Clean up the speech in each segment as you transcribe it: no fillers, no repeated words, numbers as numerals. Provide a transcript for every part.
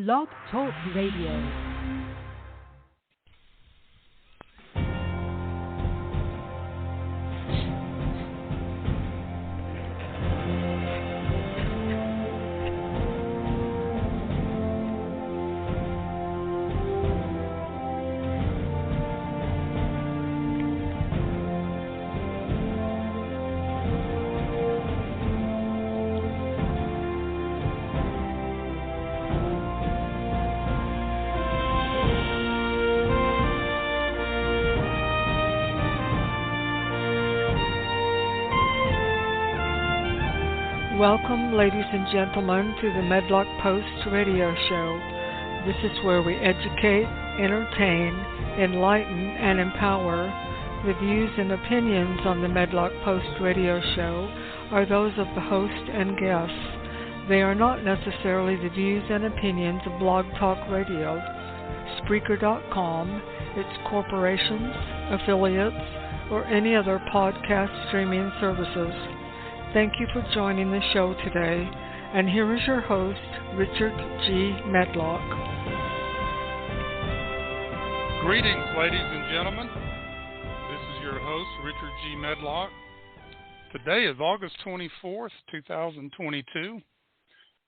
Blog Talk Radio. Welcome, ladies and gentlemen, to the Medlock Post radio show. This is where we educate, entertain, enlighten, and empower. The views and opinions on the Medlock Post radio show are those of the host and guests. They are not necessarily the views and opinions of Blog Talk Radio, Spreaker.com, its corporations, affiliates, or any other podcast streaming services. Thank you for joining the show today, and here is your host, Richard G. Medlock. Greetings, ladies and gentlemen. This is your host, Richard G. Medlock. Today is August 24th, 2022,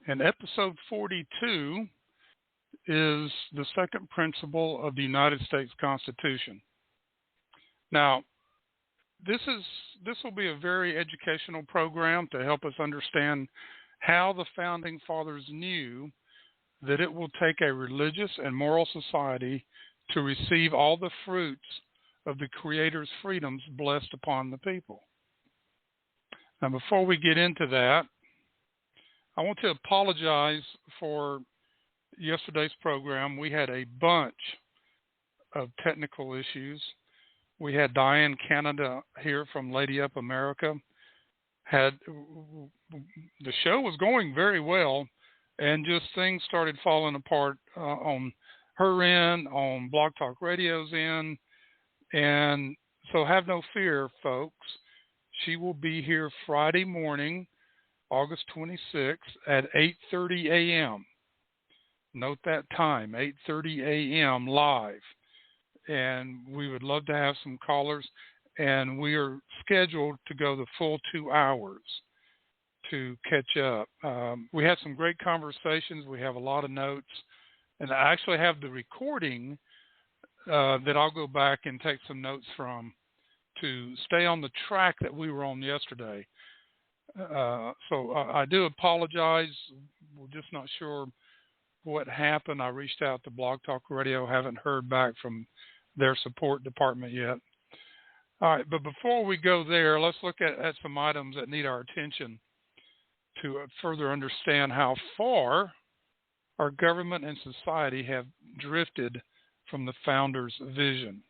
and episode 42 is the second principle of the United States Constitution. Now, This will be a very educational program to help us understand how the Founding Fathers knew that it will take a religious and moral society to receive all the fruits of the Creator's freedoms blessed upon the people. Now, before we get into that, I want to apologize for yesterday's program. We had a bunch of technical issues. We had Diane Canada here from Lady Up America. The show was going very well, and just things started falling apart on her end, on Blog Talk Radio's end, and so have no fear, folks. She will be here Friday morning, August 26th at 8:30 a.m. Note that time, 8:30 a.m. live. And we would love to have some callers, and we are scheduled to go the full 2 hours to catch up. We had some great conversations. We have a lot of notes, and I actually have the recording that I'll go back and take some notes from to stay on the track that we were on yesterday. So I do apologize. We're just not sure what happened. I reached out to Blog Talk Radio, haven't heard back from their support department yet. All right, but before we go there, let's look at some items that need our attention to further understand how far our government and society have drifted from the founders' vision.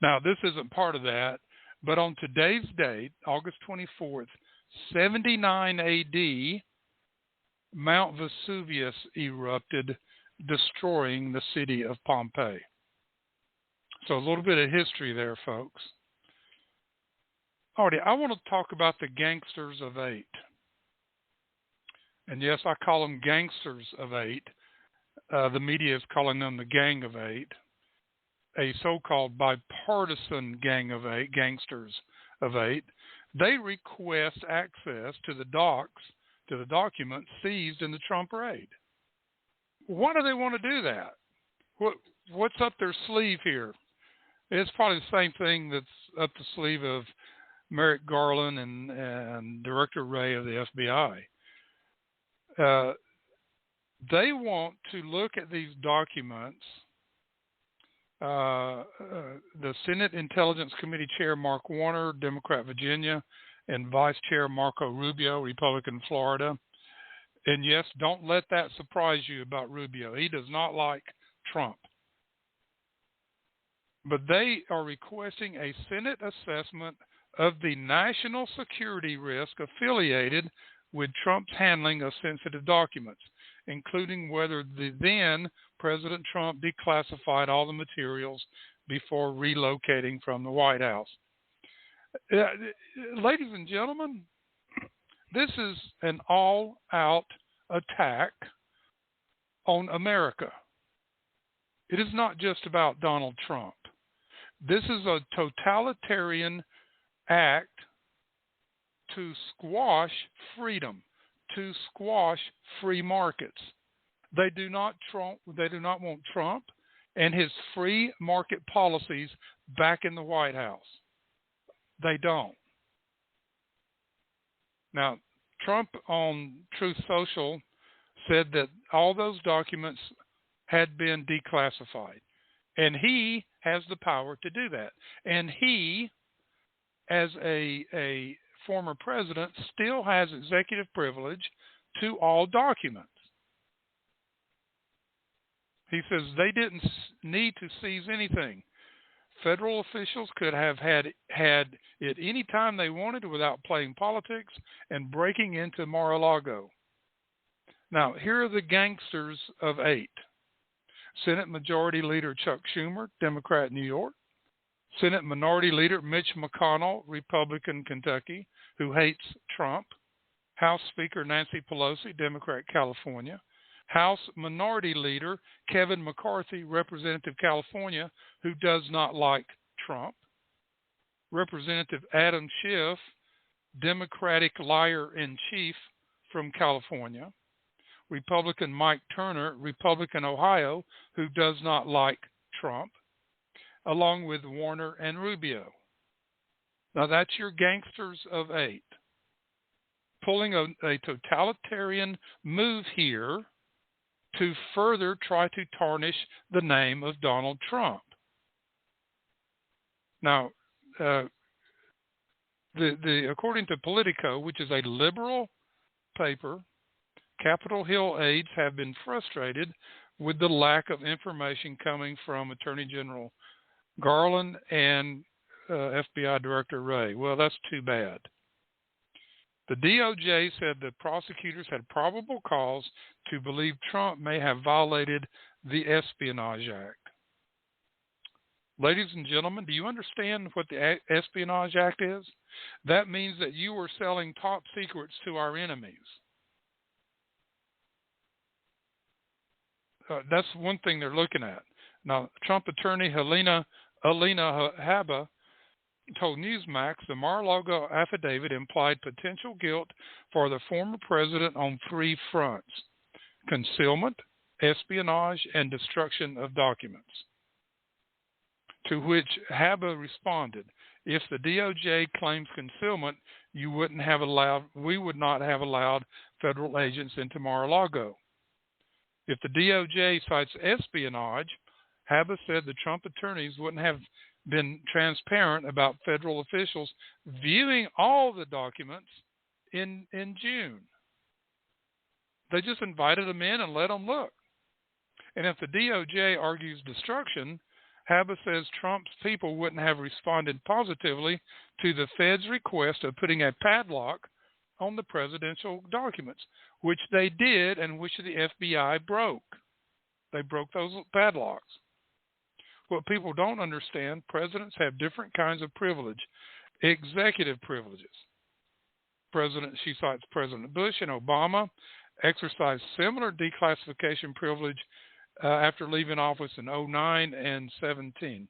Now, this isn't part of that, but on today's date, August 24th, 79 AD, Mount Vesuvius erupted, destroying the city of Pompeii. So a little bit of history there, folks. Alrighty, I want to talk about the gangsters of eight. And yes, I call them gangsters of eight. The media is calling them the Gang of Eight, a so-called bipartisan gang of eight, gangsters of eight. They request access to the documents seized in the Trump raid. Why do they want to do that? What's up their sleeve here? It's probably the same thing that's up the sleeve of Merrick Garland and Director Wray of the FBI. They want to look at these documents. The Senate Intelligence Committee Chair Mark Warner, Democrat Virginia, and Vice Chair Marco Rubio, Republican Florida. And yes, don't let that surprise you about Rubio. He does not like Trump. But they are requesting a Senate assessment of the national security risk affiliated with Trump's handling of sensitive documents, including whether the then President Trump declassified all the materials before relocating from the White House. Ladies and gentlemen, this is an all-out attack on America. It is not just about Donald Trump. This is a totalitarian act to squash freedom, to squash free markets. They do not want Trump and his free market policies back in the White House. They don't. Now, Trump on Truth Social said that all those documents had been declassified, and he has the power to do that. And he, as a former president, still has executive privilege to all documents. He says they didn't need to seize anything. Federal officials could have had it any time they wanted without playing politics and breaking into Mar-a-Lago. Now, here are the gangsters of 8. Senate Majority Leader Chuck Schumer, Democrat, New York. Senate Minority Leader Mitch McConnell, Republican, Kentucky, who hates Trump. House Speaker Nancy Pelosi, Democrat, California. House Minority Leader Kevin McCarthy, Representative, California, who does not like Trump. Representative Adam Schiff, Democratic liar-in-chief from California. Republican Mike Turner, Republican, Ohio, who does not like Trump, along with Warner and Rubio. Now that's your gangsters of 8, pulling a totalitarian move here to further try to tarnish the name of Donald Trump. Now, according to Politico, which is a liberal paper, Capitol Hill aides have been frustrated with the lack of information coming from Attorney General Garland and FBI Director Wray. Well, that's too bad. The DOJ said the prosecutors had probable cause to believe Trump may have violated the Espionage Act. Ladies and gentlemen, do you understand what the Espionage Act is? That means that you are selling top secrets to our enemies. That's one thing they're looking at. Now, Trump attorney Alina Habba told Newsmax the Mar-a-Lago affidavit implied potential guilt for the former president on 3 fronts: concealment, espionage, and destruction of documents. To which Habba responded, if the DOJ claims concealment, we would not have allowed federal agents into Mar-a-Lago. If the DOJ cites espionage, Habba said the Trump attorneys wouldn't have been transparent about federal officials viewing all the documents in June. They just invited them in and let them look. And if the DOJ argues destruction, Habba says Trump's people wouldn't have responded positively to the Fed's request of putting a padlock on the presidential documents, which they did and which the FBI broke. They broke those padlocks. What people don't understand, presidents have different kinds of privilege. Executive privileges. She cites President Bush and Obama exercised similar declassification privilege after leaving office in 2009 and 2017.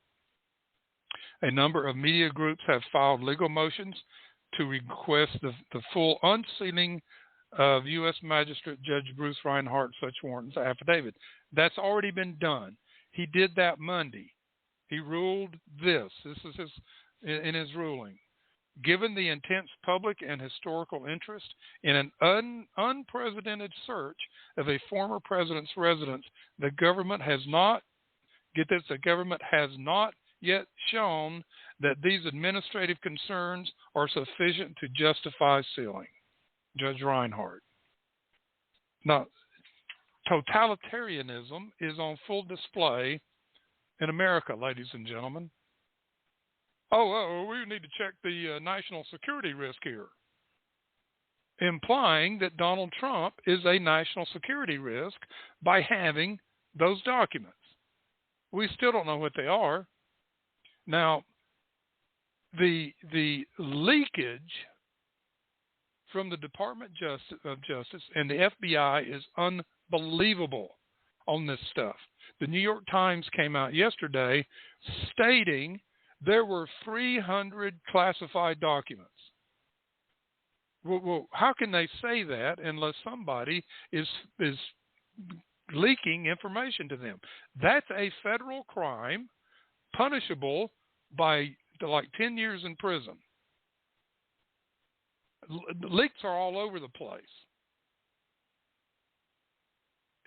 A number of media groups have filed legal motions to request the full unsealing of U.S. Magistrate Judge Bruce Reinhart such warrants affidavit. That's already been done. He did that Monday. He ruled this. This is in his ruling. Given the intense public and historical interest in an unprecedented search of a former president's residence, the government has not, get this, the government has not yet shown that these administrative concerns are sufficient to justify sealing. Judge Reinhart. Now, totalitarianism is on full display in America, ladies and gentlemen. We need to check the national security risk here, implying that Donald Trump is a national security risk by having those documents. We still don't know what they are. Now, the leakage from the Department of Justice and the FBI is unbelievable. on this stuff. The New York Times came out yesterday stating there were 300 classified documents. Well, how can they say that unless somebody is leaking information to them? That's a federal crime, punishable by like 10 years in prison. Leaks are all over the place.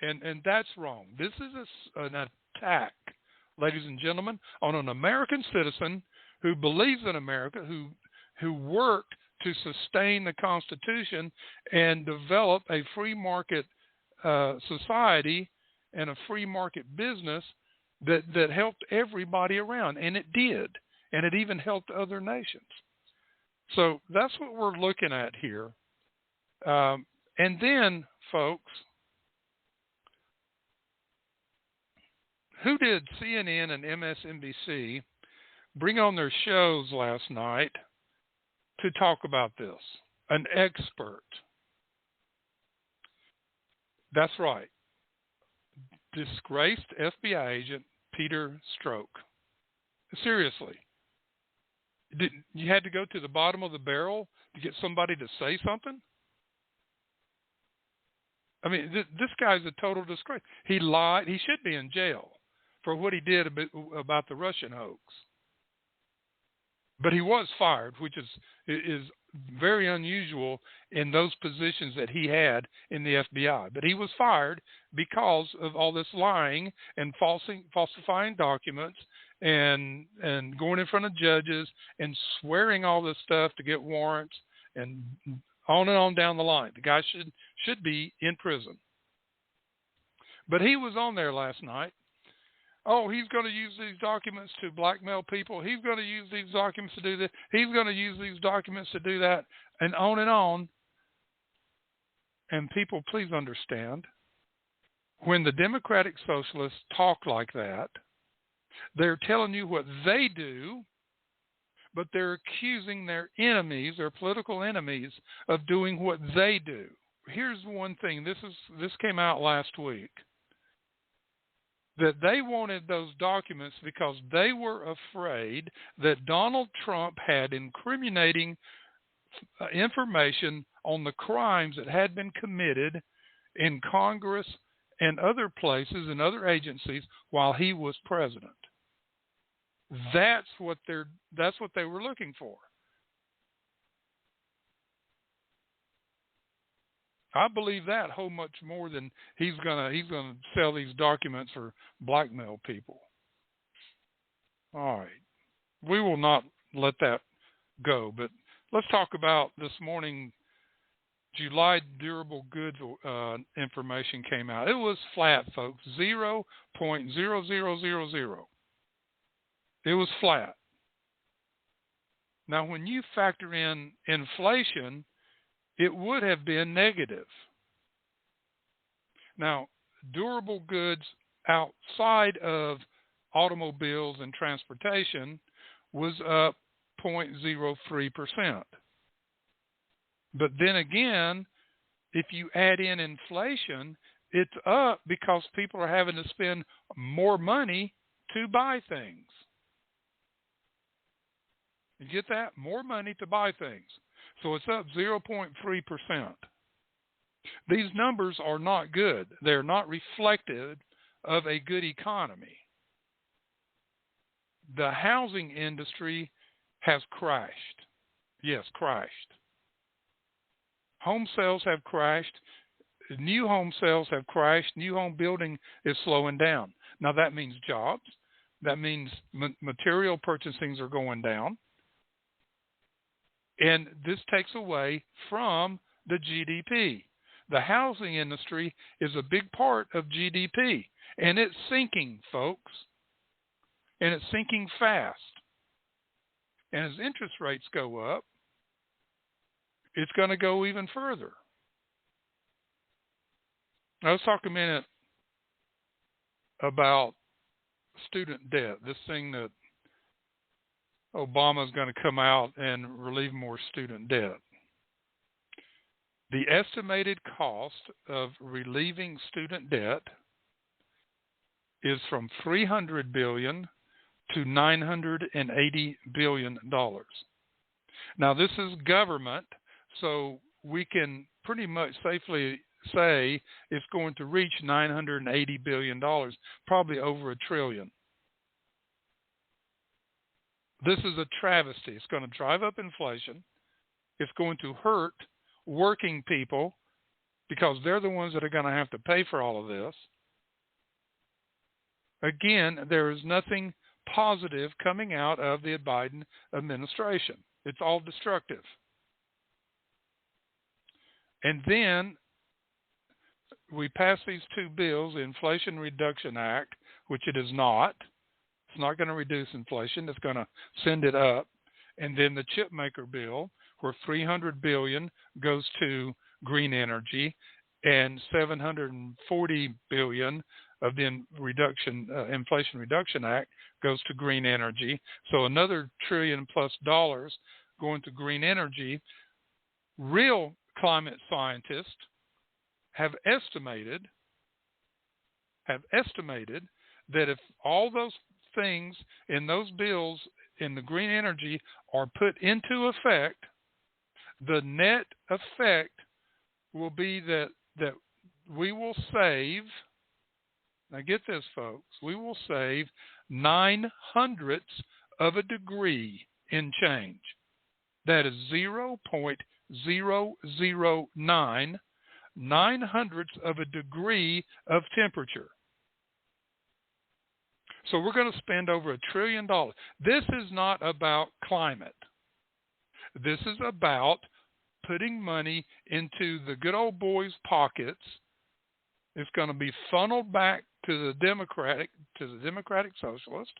And that's wrong. This is an attack, ladies and gentlemen, on an American citizen who believes in America, who worked to sustain the Constitution and develop a free market society and a free market business that helped everybody around. And it did. And it even helped other nations. So that's what we're looking at here. And then, folks, who did CNN and MSNBC bring on their shows last night to talk about this? An expert. That's right. Disgraced FBI agent Peter Strzok. Seriously. You had to go to the bottom of the barrel to get somebody to say something? I mean, this guy's a total disgrace. He lied. He should be in jail for what he did about the Russian hoax. But he was fired, which is very unusual in those positions that he had in the FBI. But he was fired because of all this lying and falsifying documents and going in front of judges and swearing all this stuff to get warrants and on down the line. The guy should be in prison. But he was on there last night. Oh, he's going to use these documents to blackmail people. He's going to use these documents to do this. He's going to use these documents to do that, and on and on. And people, please understand, when the Democratic Socialists talk like that, they're telling you what they do, but they're accusing their enemies, their political enemies, of doing what they do. Here's one thing. This came out last week. That they wanted those documents because they were afraid that Donald Trump had incriminating information on the crimes that had been committed in Congress and other places and other agencies while he was president. That's what they were looking for. I believe that whole much more than he's gonna sell these documents for blackmail people. All right, we will not let that go. But let's talk about this morning. July durable goods information came out. It was flat, folks, 0.0000. It was flat. Now, when you factor in inflation, it would have been negative. Now, durable goods outside of automobiles and transportation was up 0.03%. But then again, if you add in inflation, it's up because people are having to spend more money to buy things. You get that? More money to buy things. So it's up 0.3%. These numbers are not good. They're not reflective of a good economy. The housing industry has crashed. Yes, crashed. Home sales have crashed. New home sales have crashed. New home building is slowing down. Now that means jobs. That means material purchasings are going down. And this takes away from the GDP. The housing industry is a big part of GDP, and it's sinking, folks. And it's sinking fast. And as interest rates go up, it's going to go even further. Now, let's talk a minute about student debt, this thing that Obama's going to come out and relieve more student debt. The estimated cost of relieving student debt is from $300 billion to $980 billion. Now, this is government, so we can pretty much safely say it's going to reach $980 billion, probably over $1 trillion. This is a travesty. It's going to drive up inflation. It's going to hurt working people because they're the ones that are going to have to pay for all of this. Again, there is nothing positive coming out of the Biden administration. It's all destructive. And then we pass these two bills, the Inflation Reduction Act, which it is not. It's not going to reduce inflation. It's going to send it up. And then the chipmaker bill, where $300 billion goes to green energy and $740 billion of the Inflation Reduction Act goes to green energy. So another $1 trillion+ going to green energy. Real climate scientists have estimated that if all those things in those bills in the green energy are put into effect, the net effect will be that we will save, now get this, folks, we will save 9/100 of a degree in change. That is 0.009 9/100 of a degree of temperature. So we're going to spend over $1 trillion. This is not about climate. This is about putting money into the good old boys' pockets. It's going to be funneled back to the Democratic Socialist,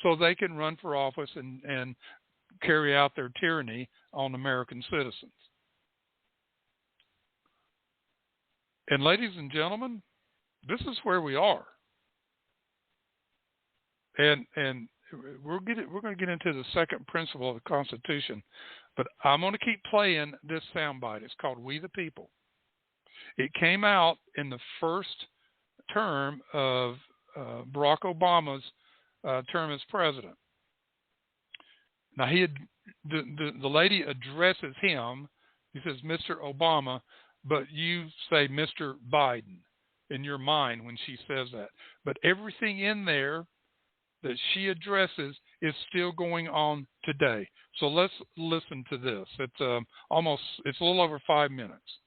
so they can run for office and carry out their tyranny on American citizens. And ladies and gentlemen, this is where we are. And we're going to get into the second principle of the Constitution, but I'm going to keep playing this soundbite. It's called "We the People." It came out in the first term of Barack Obama's term as president. Now the lady addresses him. He says, "Mr. Obama," but you say Mr. Biden in your mind when she says that. But everything in there that she addresses is still going on today. So let's listen to this. It's a little over 5 minutes.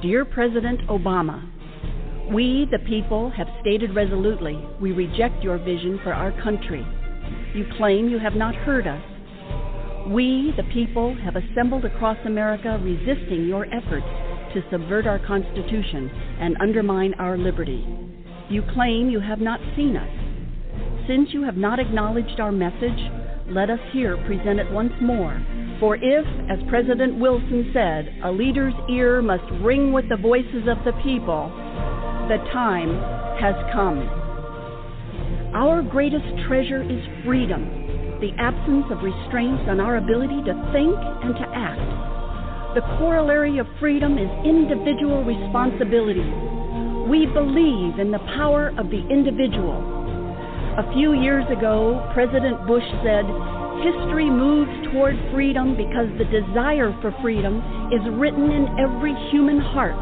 Dear President Obama, we, the people, have stated resolutely we reject your vision for our country. You claim you have not heard us. We, the people, have assembled across America resisting your efforts to subvert our Constitution and undermine our liberty. You claim you have not seen us. Since you have not acknowledged our message, let us here present it once more. For if, as President Wilson said, a leader's ear must ring with the voices of the people, the time has come. Our greatest treasure is freedom, the absence of restraints on our ability to think and to act. The corollary of freedom is individual responsibility. We believe in the power of the individual. A few years ago, President Bush said, "History moves toward freedom because the desire for freedom is written in every human heart."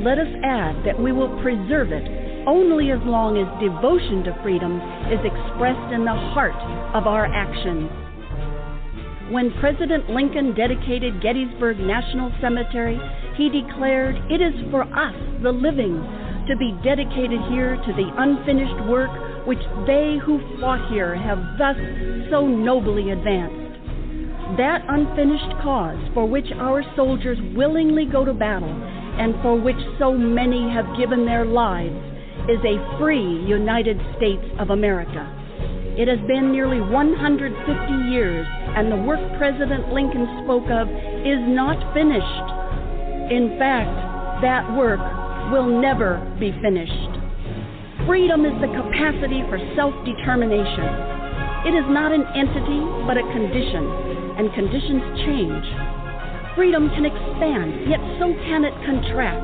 Let us add that we will preserve it only as long as devotion to freedom is expressed in the heart of our actions. When President Lincoln dedicated Gettysburg National Cemetery, he declared, "It is for us, the living, to be dedicated here to the unfinished work which they who fought here have thus so nobly advanced." That unfinished cause for which our soldiers willingly go to battle and for which so many have given their lives is a free United States of America. It has been nearly 150 years, and the work President Lincoln spoke of is not finished. In fact, that work will never be finished. Freedom is the capacity for self-determination. It is not an entity, but a condition, and conditions change. Freedom can expand, yet so can it contract.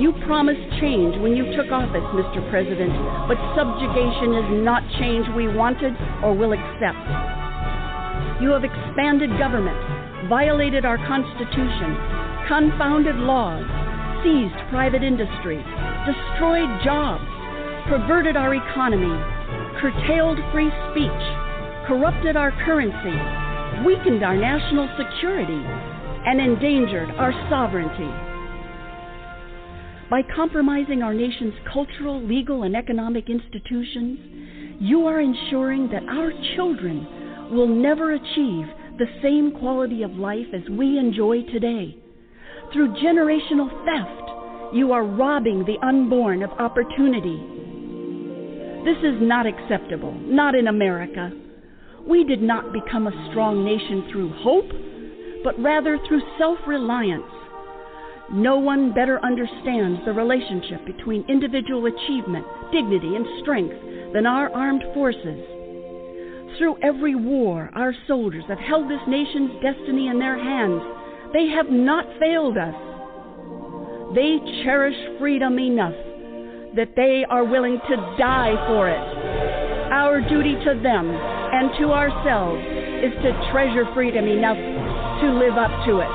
You promised change when you took office, Mr. President, but subjugation is not change we wanted or will accept. You have expanded government, violated our Constitution, confounded laws, seized private industry, destroyed jobs, perverted our economy, curtailed free speech, corrupted our currency, weakened our national security, and endangered our sovereignty. By compromising our nation's cultural, legal, and economic institutions, you are ensuring that our children will never achieve the same quality of life as we enjoy today. Through generational theft, you are robbing the unborn of opportunity. This is not acceptable, not in America. We did not become a strong nation through hope, but rather through self-reliance. No one better understands the relationship between individual achievement, dignity, and strength than our armed forces. Through every war, our soldiers have held this nation's destiny in their hands. They have not failed us. They cherish freedom enough that they are willing to die for it. Our duty to them and to ourselves is to treasure freedom enough to live up to it.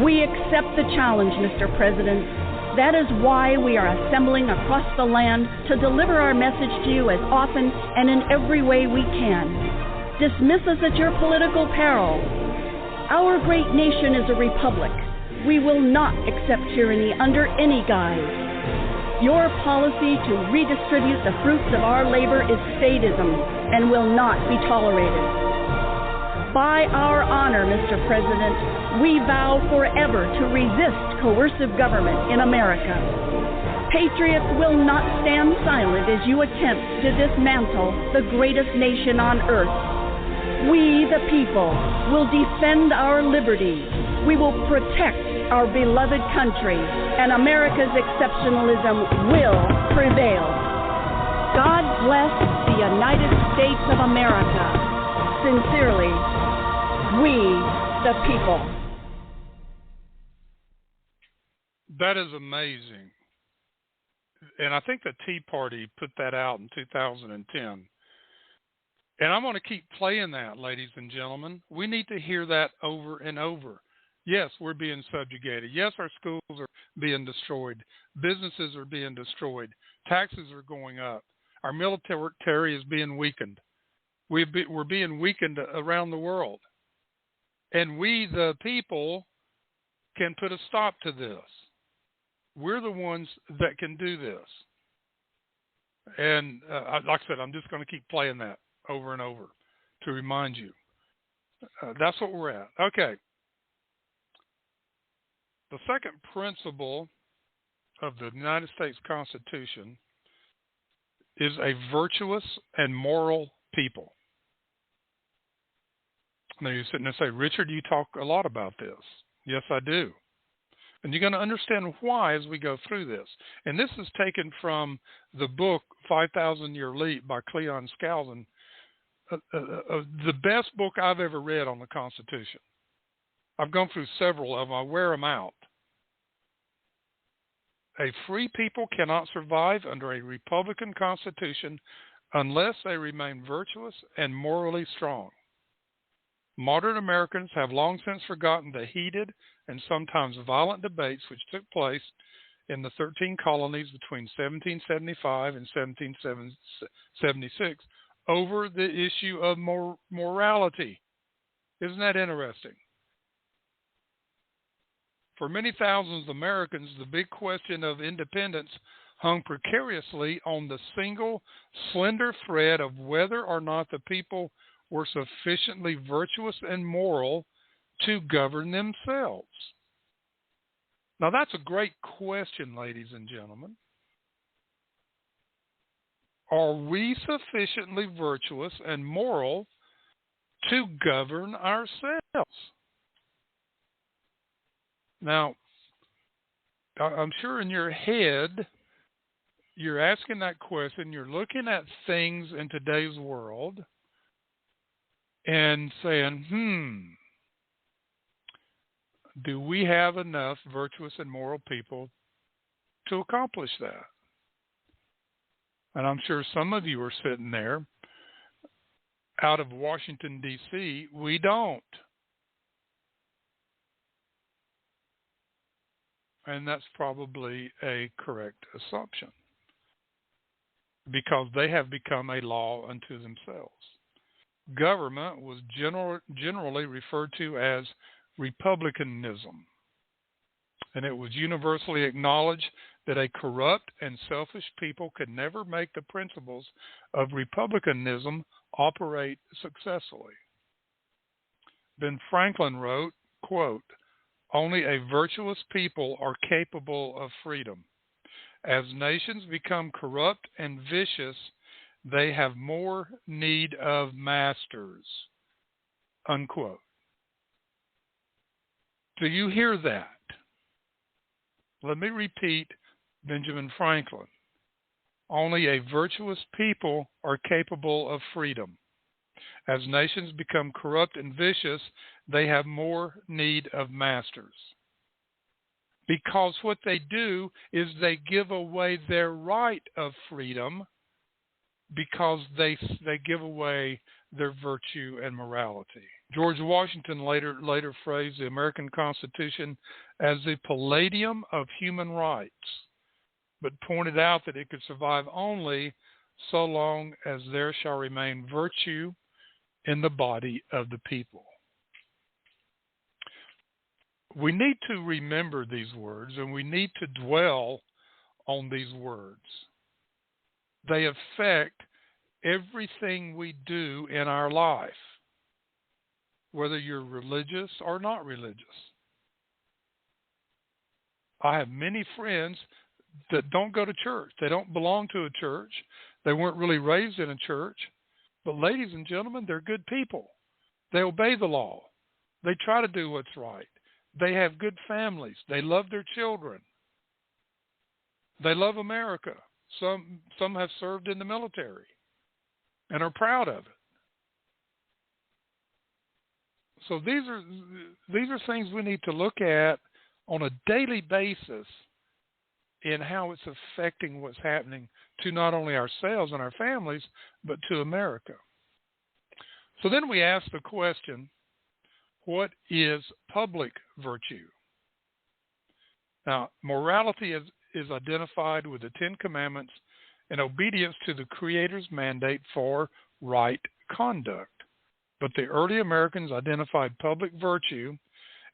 We accept the challenge, Mr. President. That is why we are assembling across the land to deliver our message to you as often and in every way we can. Dismiss us at your political peril. Our great nation is a republic. We will not accept tyranny under any guise. Your policy to redistribute the fruits of our labor is statism and will not be tolerated. By our honor, Mr. President, we vow forever to resist coercive government in America. Patriots will not stand silent as you attempt to dismantle the greatest nation on earth. We, the people, will defend our liberty. We will protect our beloved country, and America's exceptionalism will prevail. God bless the United States of America. Sincerely, we, the people. That is amazing. And I think the Tea Party put that out in 2010. And I'm going to keep playing that, ladies and gentlemen. We need to hear that over and over. Yes, we're being subjugated. Yes, our schools are being destroyed. Businesses are being destroyed. Taxes are going up. Our military is being weakened. We're being weakened around the world. And we, the people, can put a stop to this. We're the ones that can do this. And like I said, I'm just going to keep playing that over and over to remind you. That's what we're at. Okay. The second principle of the United States Constitution is a virtuous and moral people. Now you're sitting there and say, Richard, you talk a lot about this. Yes, I do. And you're going to understand why as we go through this. And this is taken from the book 5,000 Year Leap by Cleon Skousen, the best book I've ever read on the Constitution. I've gone through several of them. I wear them out. A free people cannot survive under a republican constitution unless they remain virtuous and morally strong. Modern Americans have long since forgotten the heated and sometimes violent debates which took place in the 13 colonies between 1775 and 1776 over the issue of morality. Isn't that interesting? For many thousands of Americans, the big question of independence hung precariously on the single, slender thread of whether or not the people were sufficiently virtuous and moral to govern themselves. Now, that's a great question, ladies and gentlemen. Are we sufficiently virtuous and moral to govern ourselves? Now, I'm sure in your head, you're asking that question. You're looking at things in today's world and saying, do we have enough virtuous and moral people to accomplish that? And I'm sure some of you are sitting there out of Washington, D.C. We don't. And that's probably a correct assumption, because they have become a law unto themselves. Government was generally referred to as republicanism, and it was universally acknowledged that a corrupt and selfish people could never make the principles of republicanism operate successfully. Ben Franklin wrote, quote, "Only a virtuous people are capable of freedom. As nations become corrupt and vicious, they have more need of masters." Unquote. Do you hear that? Let me repeat Benjamin Franklin. Only a virtuous people are capable of freedom. As nations become corrupt and vicious, they have more need of masters. Because what they do is they give away their right of freedom, because they give away their virtue and morality. George Washington later phrased the American Constitution as the palladium of human rights, but pointed out that it could survive only so long as there shall remain virtue in the body of the people. We need to remember these words, and we need to dwell on these words. They affect everything we do in our life, whether you're religious or not religious. I have many friends that don't go to church. They don't belong to a church. They weren't really raised in a church. But ladies and gentlemen, they're good people. They obey the law. They try to do what's right. They have good families. They love their children. They love America. Some have served in the military and are proud of it. So these are things we need to look at on a daily basis in how it's affecting what's happening to not only ourselves and our families, but to America. So then we ask the question, what is public virtue? Now, morality is identified with the Ten Commandments and obedience to the Creator's mandate for right conduct. But the early Americans identified public virtue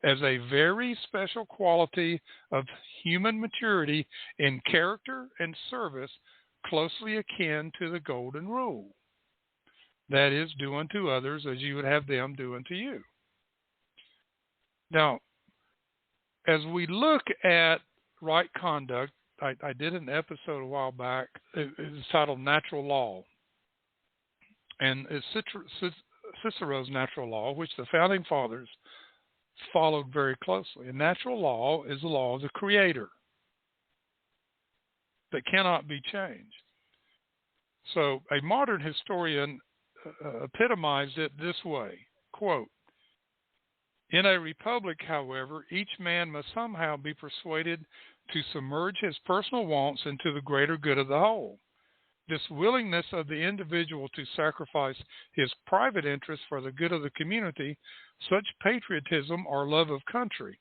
as a very special quality of human maturity in character and service, closely akin to the Golden Rule. That is, do unto others as you would have them do unto you. Now, as we look at right conduct, I did an episode a while back. It's titled Natural Law. And it's Cicero's natural law, which the founding fathers followed very closely. And natural law is the law of the Creator that cannot be changed. So a modern historian epitomized it this way, quote, "In a republic, however, each man must somehow be persuaded to submerge his personal wants into the greater good of the whole. This willingness of the individual to sacrifice his private interests for the good of the community, such patriotism or love of country,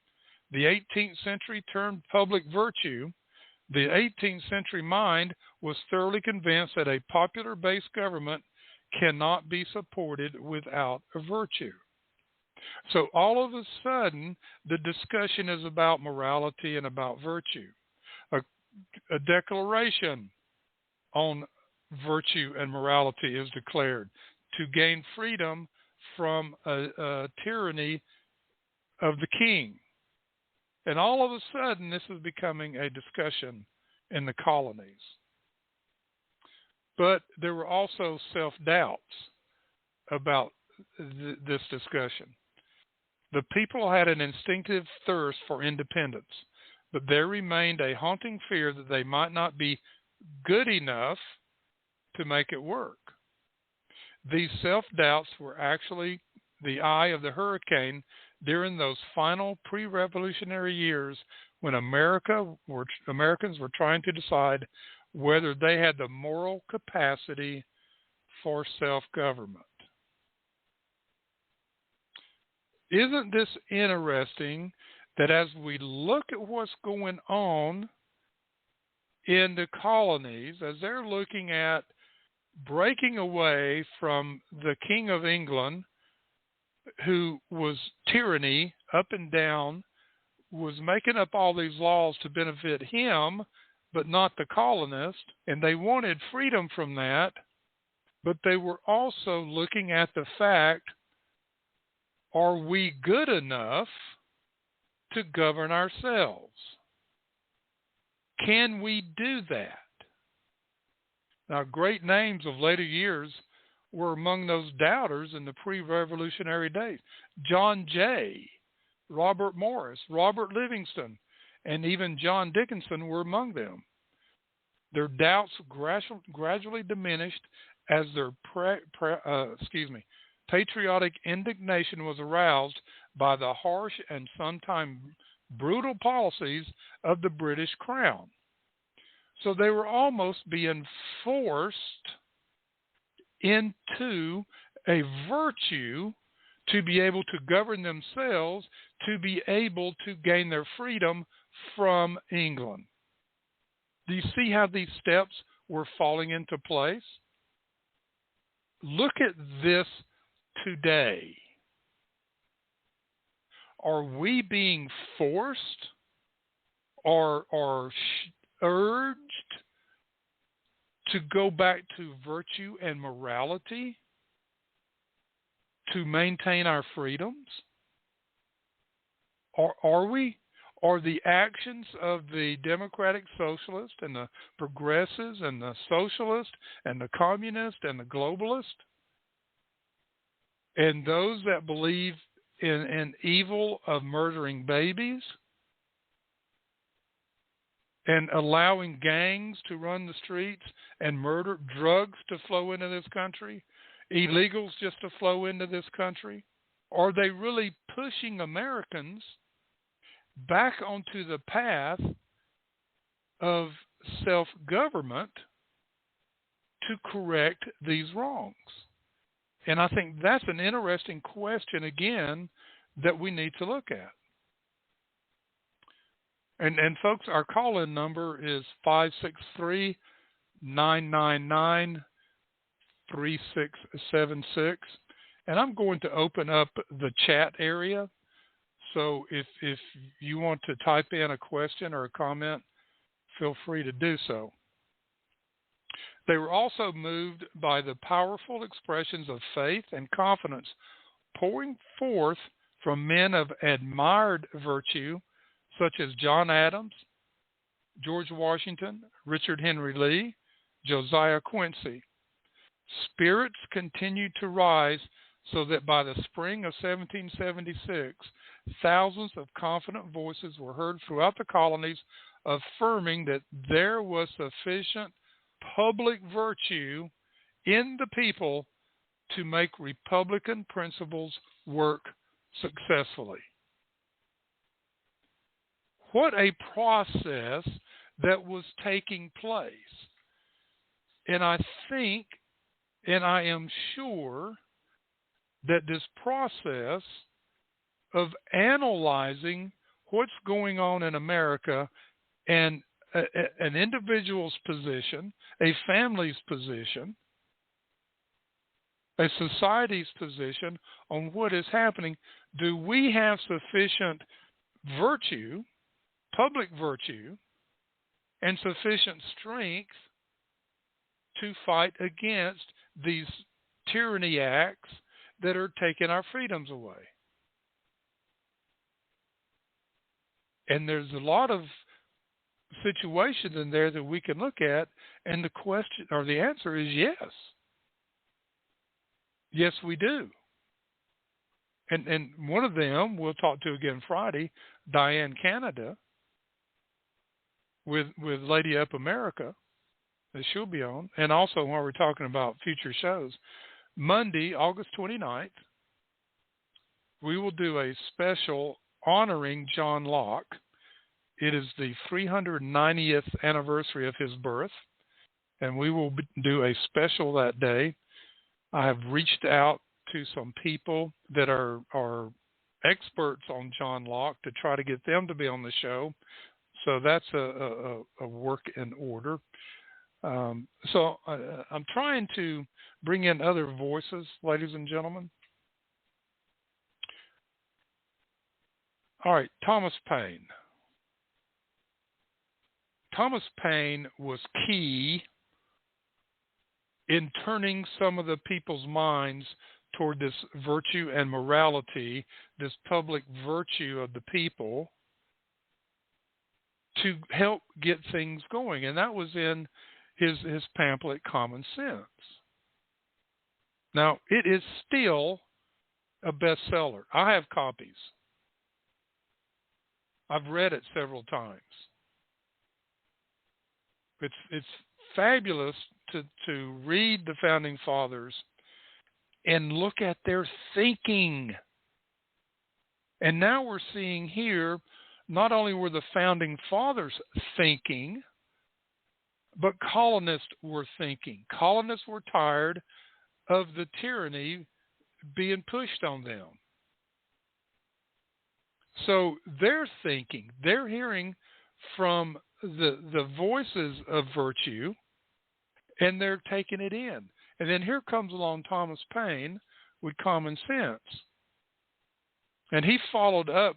the 18th century termed public virtue. The 18th century mind was thoroughly convinced that a popular-based government cannot be supported without a virtue." So all of a sudden, the discussion is about morality and about virtue. A declaration on virtue and morality is declared to gain freedom from a tyranny of the king. And all of a sudden, this is becoming a discussion in the colonies. But there were also self-doubts about this discussion. The people had an instinctive thirst for independence, but there remained a haunting fear that they might not be good enough to make it work. These self-doubts were actually the eye of the hurricane during those final pre-revolutionary years when Americans were trying to decide whether they had the moral capacity for self-government. Isn't this interesting that as we look at what's going on in the colonies, as they're looking at breaking away from the King of England, who was tyranny up and down, was making up all these laws to benefit him, but not the colonists, and they wanted freedom from that, but they were also looking at the fact, are we good enough to govern ourselves? Can we do that? Now, great names of later years were among those doubters in the pre-revolutionary days. John Jay, Robert Morris, Robert Livingston, and even John Dickinson were among them. Their doubts gradually diminished as their patriotic indignation was aroused by the harsh and sometimes brutal policies of the British Crown. So they were almost being forced into a virtue to be able to govern themselves, to be able to gain their freedom from England. Do you see how these steps were falling into place? Look at this today. Are we being forced or urged to go back to virtue and morality to maintain our freedoms? Or are we? Are the actions of the democratic socialist and the progressives and the socialist and the communist and the globalist and those that believe in evil of murdering babies and allowing gangs to run the streets and murder, drugs to flow into this country, illegals just to flow into this country? Are they really pushing Americans back onto the path of self-government to correct these wrongs? And I think that's an interesting question, again, that we need to look at. And folks, our call-in number is 563-999-3676. And I'm going to open up the chat area. So if you want to type in a question or a comment, feel free to do so. They were also moved by the powerful expressions of faith and confidence pouring forth from men of admired virtue, such as John Adams, George Washington, Richard Henry Lee, Josiah Quincy. Spirits continued to rise so that by the spring of 1776, thousands of confident voices were heard throughout the colonies affirming that there was sufficient public virtue in the people to make Republican principles work successfully. What a process that was taking place. And I think, and I am sure, that this process of analyzing what's going on in America and an individual's position, a family's position, a society's position on what is happening, do we have sufficient virtue, public virtue, and sufficient strength to fight against these tyranny acts that are taking our freedoms away? And there's a lot of situations in there that we can look at, and the question or the answer is yes. Yes, we do. And one of them we'll talk to again Friday, Diane Canada, with Lady Up America, that she'll be on. And also while we're talking about future shows, Monday, August 29th, we will do a special honoring John Locke. It is the 390th anniversary of his birth, and we will do a special that day. I have reached out to some people that are experts on John Locke to try to get them to be on the show. So that's a work in order. So I'm trying to bring in other voices, ladies and gentlemen. All right, Thomas Paine. Thomas Paine was key in turning some of the people's minds toward this virtue and morality, this public virtue of the people, to help get things going. And that was in his pamphlet, Common Sense. Now, it is still a bestseller. I have copies. I've read it several times. It's fabulous to read the Founding Fathers and look at their thinking. And now we're seeing here, not only were the Founding Fathers thinking, but colonists were thinking. Colonists were tired of the tyranny being pushed on them. So they're thinking, they're hearing from the voices of virtue, and they're taking it in. And then here comes along Thomas Paine with Common Sense. And he followed up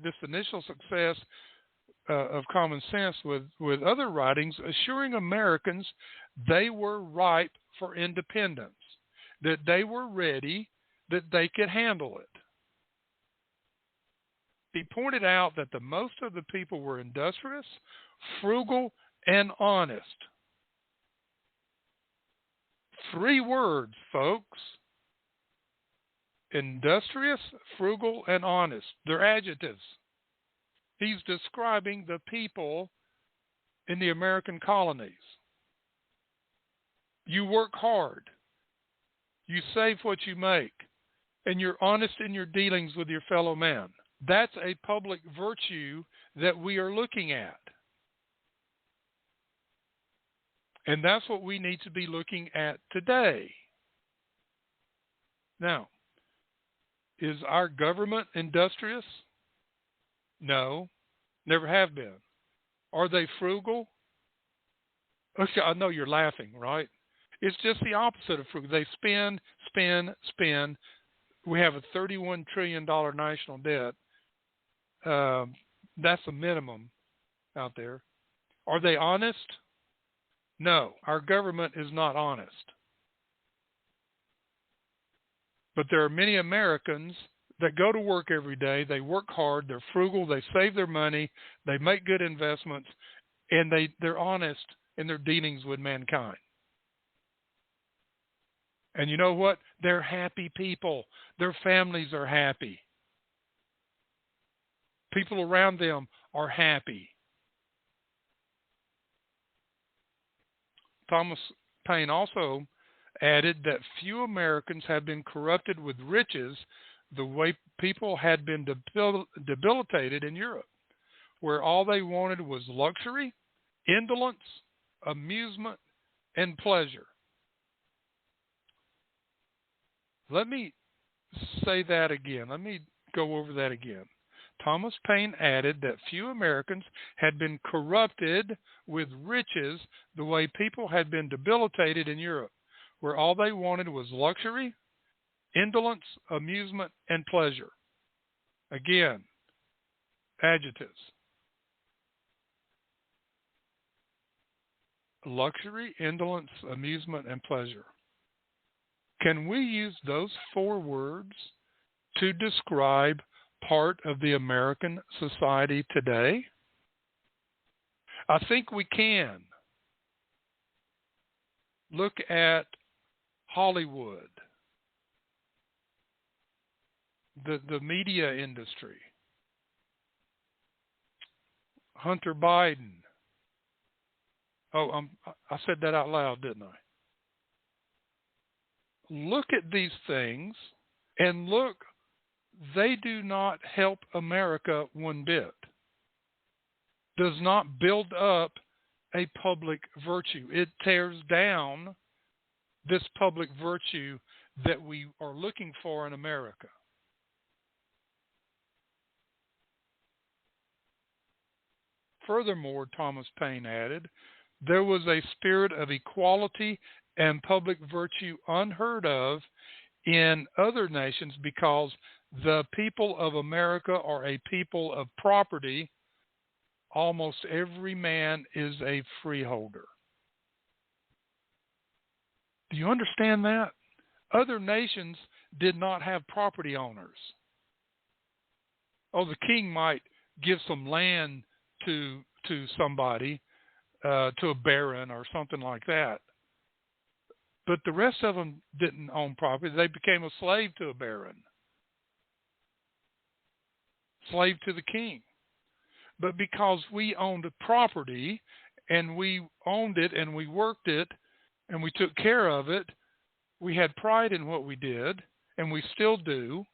this initial success of Common Sense with other writings assuring Americans they were ripe for independence, that they were ready, that they could handle it. He pointed out that the most of the people were industrious, frugal, and honest. 3 words, folks. Industrious, frugal, and honest. They're adjectives. He's describing the people in the American colonies. You work hard. You save what you make. And you're honest in your dealings with your fellow man. That's a public virtue that we are looking at. And that's what we need to be looking at today. Now, is our government industrious? No, never have been. Are they frugal? Okay, I know you're laughing, right? It's just the opposite of frugal. They spend, spend, spend. We have a $31 trillion national debt. That's a minimum out there. Are they honest? No, our government is not honest. But there are many Americans that go to work every day. They work hard. They're frugal. They save their money. They make good investments. And they're honest in their dealings with mankind. And you know what? They're happy people. Their families are happy. People around them are happy. Thomas Paine also added that few Americans have been corrupted with riches the way people had been debilitated in Europe, where all they wanted was luxury, indolence, amusement, and pleasure. Let me say that again. Let me go over that again. Thomas Paine added that few Americans had been corrupted with riches the way people had been debilitated in Europe, where all they wanted was luxury, indolence, amusement, and pleasure. Again, adjectives. Luxury, indolence, amusement, and pleasure. Can we use those 4 words to describe part of the American society today? I think we can. Look at Hollywood, the media industry, Hunter Biden. Oh, I said that out loud, didn't I? Look at these things and look, they do not help America one bit. Does not build up a public virtue. It tears down this public virtue that we are looking for in America. Furthermore, Thomas Paine added, there was a spirit of equality and public virtue unheard of in other nations because the people of America are a people of property. Almost every man is a freeholder. Do you understand that? Other nations did not have property owners. Oh, the king might give some land to somebody, to a baron or something like that. But the rest of them didn't own property. They became a slave to a baron, slave to the king. But because we owned property and we owned it and we worked it and we took care of it, we had pride in what we did, and we still do.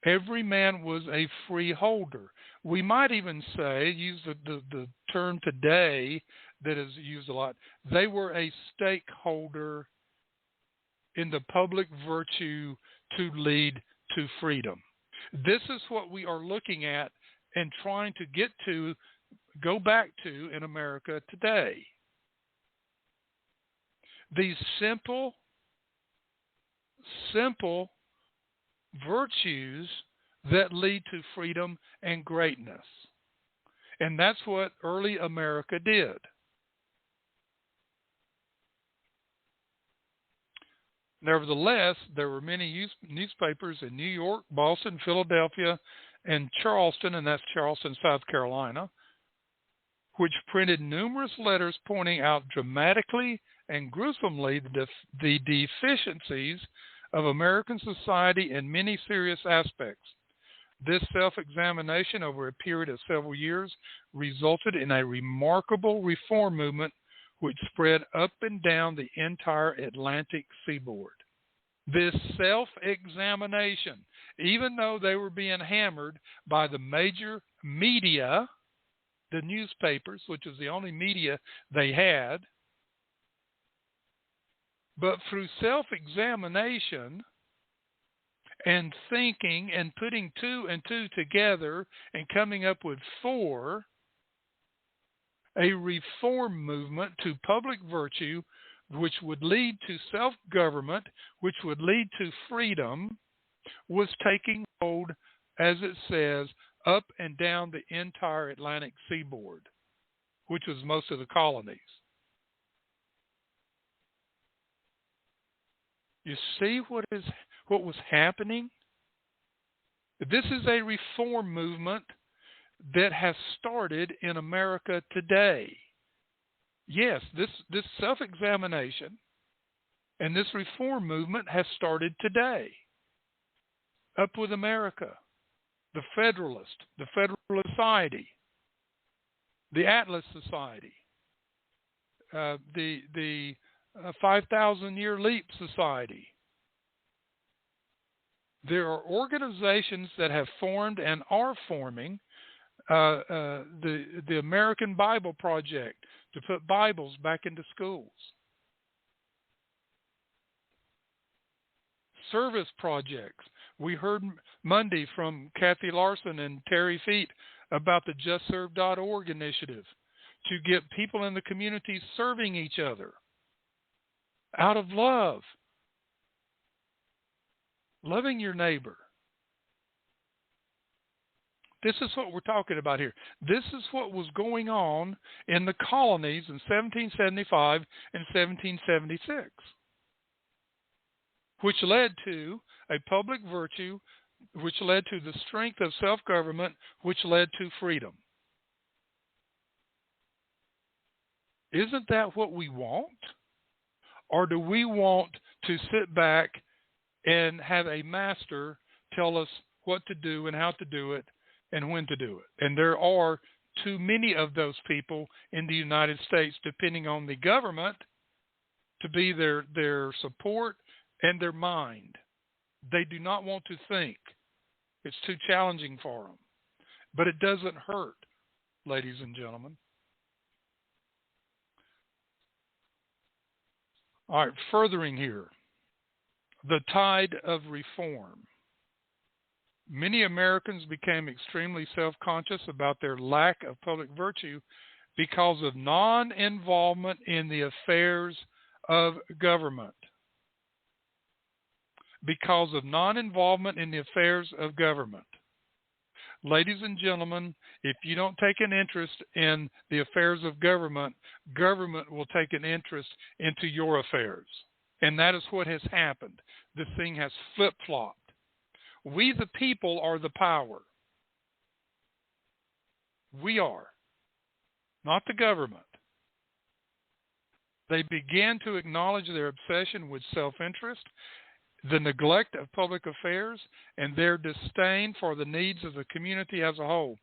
Every man was a freeholder. We might even say, use the term today that is used a lot, they were a stakeholder in the public virtue to lead to freedom. This is what we are looking at and trying to go back to in America today. These simple virtues that lead to freedom and greatness. And that's what early America did. Nevertheless, there were many newspapers in New York, Boston, Philadelphia, and Charleston, and that's Charleston, South Carolina, which printed numerous letters pointing out dramatically and gruesomely the deficiencies of American society in many serious aspects. This self-examination over a period of several years resulted in a remarkable reform movement which spread up and down the entire Atlantic seaboard. This self-examination, even though they were being hammered by the major media, the newspapers, which was the only media they had, but through self-examination and thinking and putting two and two together and coming up with four, a reform movement to public virtue which would lead to self-government, which would lead to freedom, was taking hold, as it says, up and down the entire Atlantic seaboard, which was most of the colonies. You see what was happening? This is a reform movement that has started in America today. Yes, this self-examination and this reform movement has started today. Up with America, the Federalist Society, the Atlas Society, the 5,000-Year Leap Society. There are organizations that have formed and are forming. The American Bible Project to put Bibles back into schools. Service projects. We heard Monday from Kathy Larson and Terry Feet about the JustServe.org initiative to get people in the community serving each other out of love, loving your neighbor. This is what we're talking about here. This is what was going on in the colonies in 1775 and 1776. which led to a public virtue, which led to the strength of self-government, which led to freedom. Isn't that what we want? Or do we want to sit back and have a master tell us what to do and how to do it and when to do it? And there are too many of those people in the United States, depending on the government, to be their support and their mind. They do not want to think. It's too challenging for them. But it doesn't hurt, ladies and gentlemen. All right, furthering here, the tide of reform. Many Americans became extremely self-conscious about their lack of public virtue because of non-involvement in the affairs of government. Because of non-involvement in the affairs of government. Ladies and gentlemen, if you don't take an interest in the affairs of government, government will take an interest into your affairs. And that is what has happened. This thing has flip-flopped. We, the people, are the power. We are, not the government. They began to acknowledge their obsession with self-interest, the neglect of public affairs, and their disdain for the needs of the community as a whole.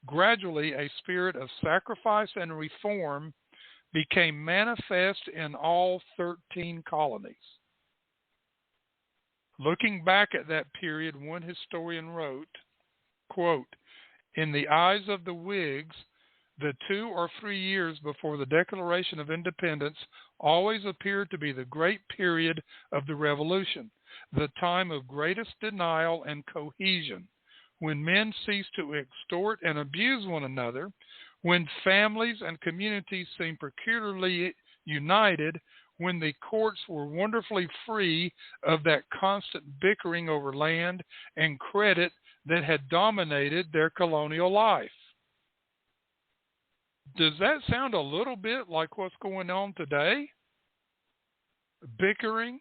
Gradually, a spirit of sacrifice and reform became manifest in all 13 colonies. Looking back at that period, one historian wrote, quote, "In the eyes of the Whigs, the 2 or 3 years before the Declaration of Independence always appeared to be the great period of the Revolution, the time of greatest denial and cohesion, when men ceased to extort and abuse one another, when families and communities seemed peculiarly united, when the courts were wonderfully free of that constant bickering over land and credit that had dominated their colonial life." Does that sound a little bit like what's going on today? Bickering?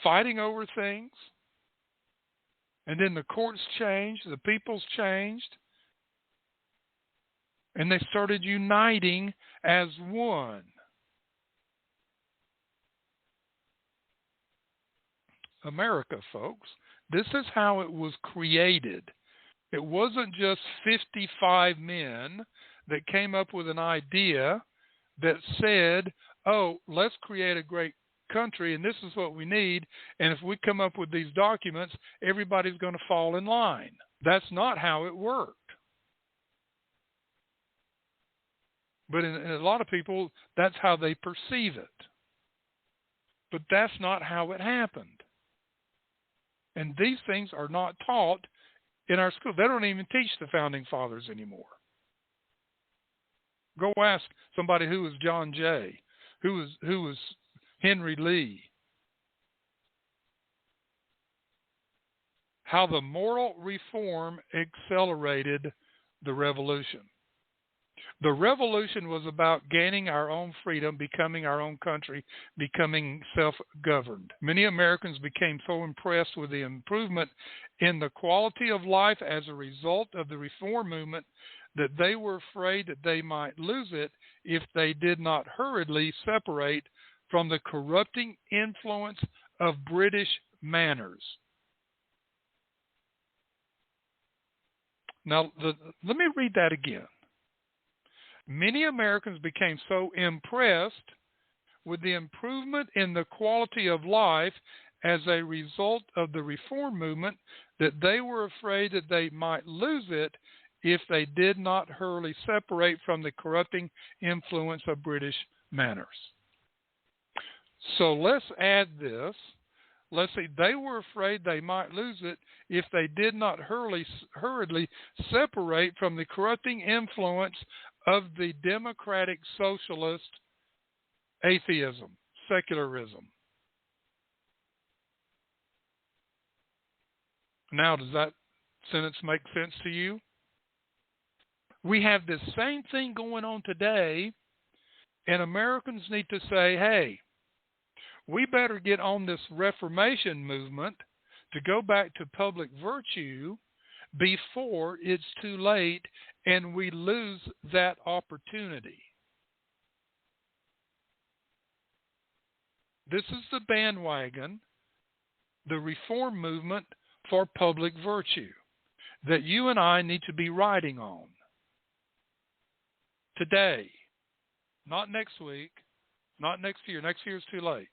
Fighting over things. And then the courts changed, the people's changed, and they started uniting as one. America, folks, this is how it was created. It wasn't just 55 men that came up with an idea that said, oh, let's create a great country, and this is what we need, and if we come up with these documents, everybody's going to fall in line. That's not how it worked. But in a lot of people, that's how they perceive it. But that's not how it happened. And these things are not taught in our school. They don't even teach the Founding Fathers anymore. Go ask somebody who was John Jay, who was Henry Lee, how the moral reform accelerated the revolution. The revolution was about gaining our own freedom, becoming our own country, becoming self-governed. Many Americans became so impressed with the improvement in the quality of life as a result of the reform movement that they were afraid that they might lose it if they did not hurriedly separate from the corrupting influence of British manners. Now, let me read that again. Many Americans became so impressed with the improvement in the quality of life as a result of the reform movement that they were afraid that they might lose it if they did not hurriedly separate from the corrupting influence of British manners. So let's add this. Let's see, they were afraid they might lose it if they did not hurriedly separate from the corrupting influence of the democratic socialist atheism, secularism. Now, does that sentence make sense to you? We have this same thing going on today And Americans need to say, hey, we better get on this Reformation movement to go back to public virtue before it's too late and we lose that opportunity. This is the bandwagon, the reform movement for public virtue that you and I need to be riding on today, not next week, not next year. Next year is too late.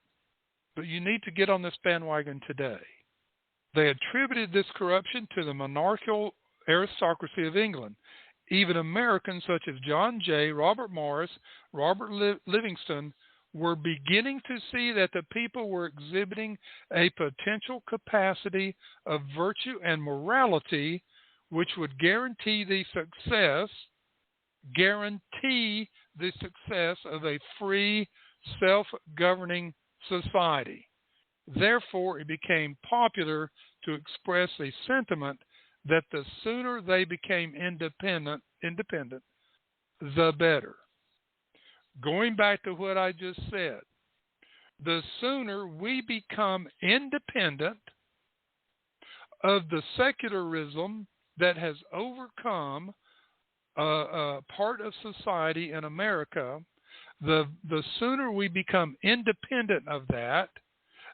But you need to get on this bandwagon today. They attributed this corruption to the monarchical aristocracy of England. Even Americans such as John Jay, Robert Morris, Robert Livingston were beginning to see that the people were exhibiting a potential capacity of virtue and morality which would guarantee the success of a free, self-governing society. Therefore, it became popular to express a sentiment that the sooner they became independent, the better. Going back to what I just said, the sooner we become independent of the secularism that has overcome part of society in America, the sooner we become independent of that,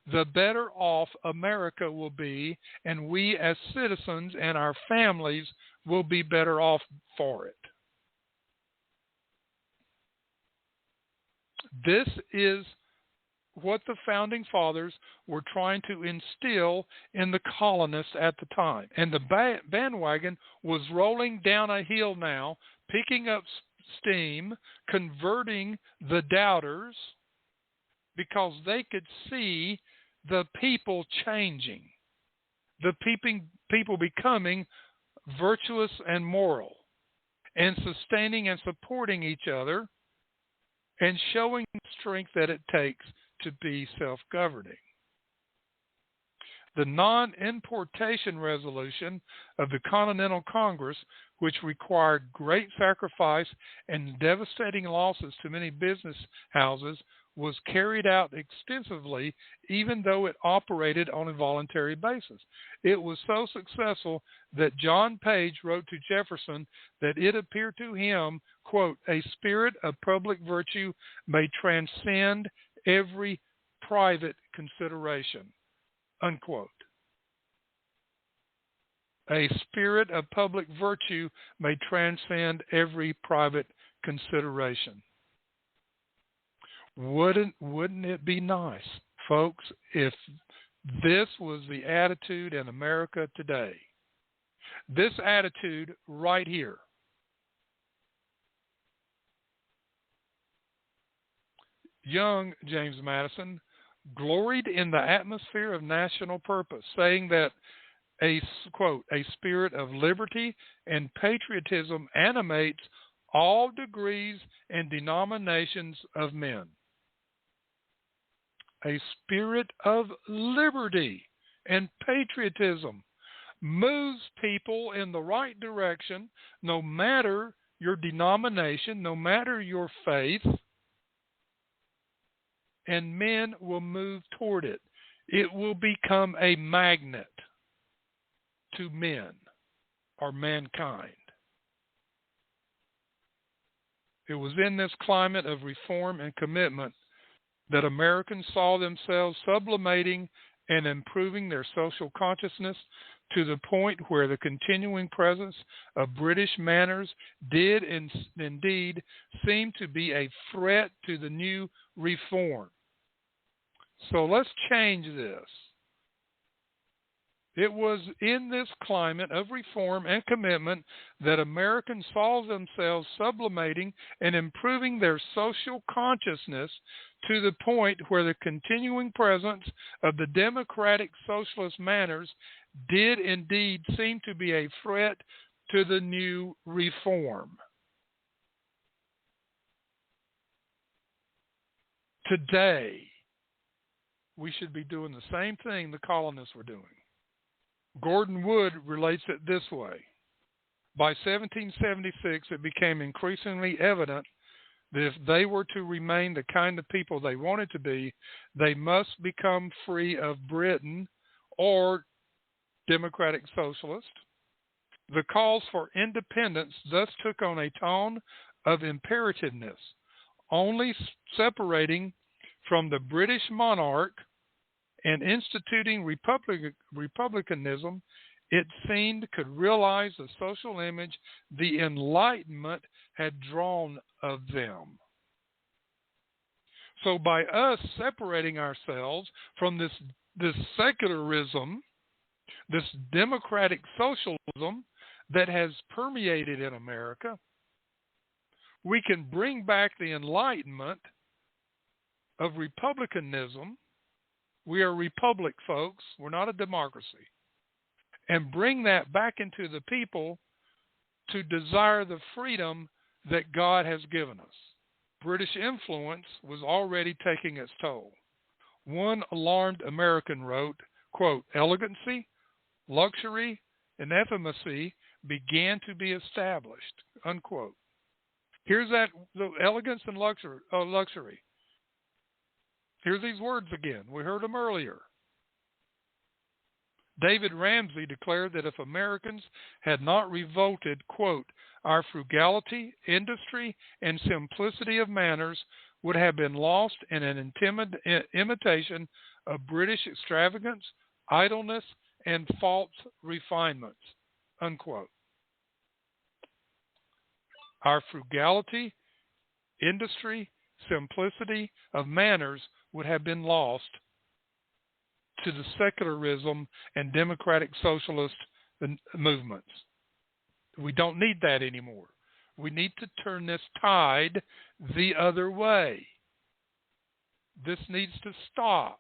the better off America will be, and we as citizens and our families will be better off for it. This is what the Founding Fathers were trying to instill in the colonists at the time. And the bandwagon was rolling down a hill now, picking up steam, converting the doubters, because they could see the people changing, the people becoming virtuous and moral, and sustaining and supporting each other, and showing the strength that it takes to be self-governing. The non-importation resolution of the Continental Congress, which required great sacrifice and devastating losses to many business houses, was carried out extensively, even though it operated on a voluntary basis. It was so successful that John Page wrote to Jefferson that it appeared to him, quote, a spirit of public virtue may transcend every private consideration, unquote. A spirit of public virtue may transcend every private consideration. Wouldn't it be nice, folks, if this was the attitude in America today? This attitude right here. Young James Madison gloried in the atmosphere of national purpose, saying that quote, a spirit of liberty and patriotism animates all degrees and denominations of men. A spirit of liberty and patriotism moves people in the right direction, no matter your denomination, no matter your faith, and men will move toward it. It will become a magnet to men or mankind. It was in this climate of reform and commitment that Americans saw themselves sublimating and improving their social consciousness to the point where the continuing presence of British manners did indeed seem to be a threat to the new reform. So let's change this. It was in this climate of reform and commitment that Americans saw themselves sublimating and improving their social consciousness to the point where the continuing presence of the democratic socialist manners did indeed seem to be a threat to the new reform. Today, we should be doing the same thing the colonists were doing. Gordon Wood relates it this way. By 1776, it became increasingly evident that if they were to remain the kind of people they wanted to be, they must become free of Britain or democratic socialist. The calls for independence thus took on a tone of imperativeness, only separating from the British monarch and instituting republicanism. It seemed could realize the social image the Enlightenment had drawn of them. So by us separating ourselves from this secularism, this democratic socialism that has permeated in America, we can bring back the Enlightenment of republicanism. We are a republic, folks. We're not a democracy. And bring that back into the people to desire the freedom that God has given us. British influence was already taking its toll. One alarmed American wrote, quote, "Elegancy, luxury, and effeminacy began to be established," unquote. Here's that, the elegance and luxury. Here's these words again. We heard them earlier. David Ramsay declared that if Americans had not revolted, quote, "our frugality, industry, and simplicity of manners would have been lost in an imitation of British extravagance, idleness, and false refinements," unquote. Our frugality, industry, simplicity of manners would have been lost to the secularism and democratic socialist movements. We don't need that anymore. We need to turn this tide the other way. This needs to stop.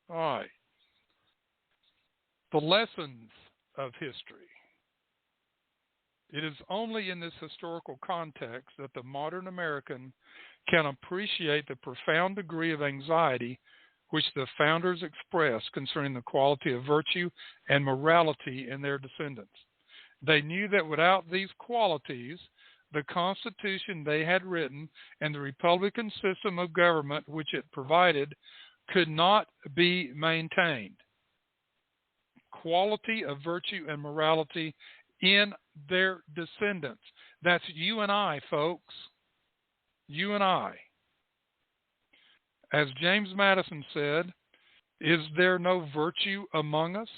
All right. The lessons of history. It is only in this historical context that the modern American can appreciate the profound degree of anxiety which the founders expressed concerning the quality of virtue and morality in their descendants. They knew that without these qualities, the Constitution they had written and the Republican system of government which it provided could not be maintained. Quality of virtue and morality in their descendants. That's you and I, folks. You and I. As James Madison said, "Is there no virtue among us?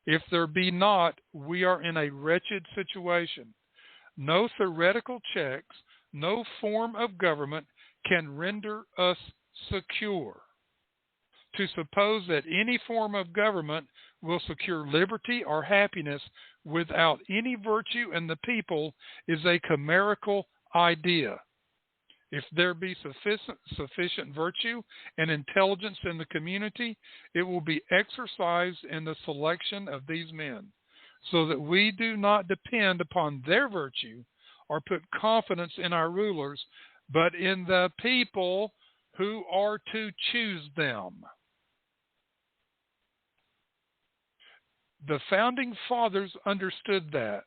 If there be not, we are in a wretched situation. No theoretical checks, no form of government can render us secure. To suppose that any form of government will secure liberty or happiness without any virtue in the people is a chimerical idea. If there be sufficient virtue and intelligence in the community, it will be exercised in the selection of these men, so that we do not depend upon their virtue or put confidence in our rulers, but in the people who are to choose them." The founding fathers understood that.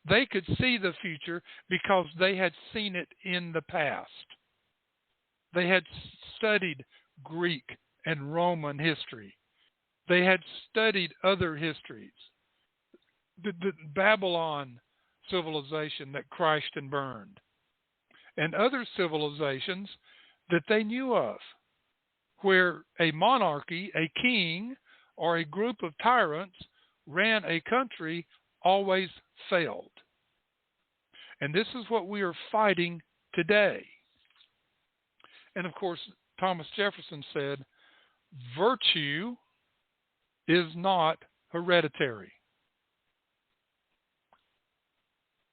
They could see the future because they had seen it in the past. They had studied Greek and Roman history. They had studied other histories. The Babylon civilization that crashed and burned, and other civilizations that they knew of, where a monarchy, a king, or a group of tyrants ran a country always failed. And this is what we are fighting today. And of course, Thomas Jefferson said, virtue is not hereditary.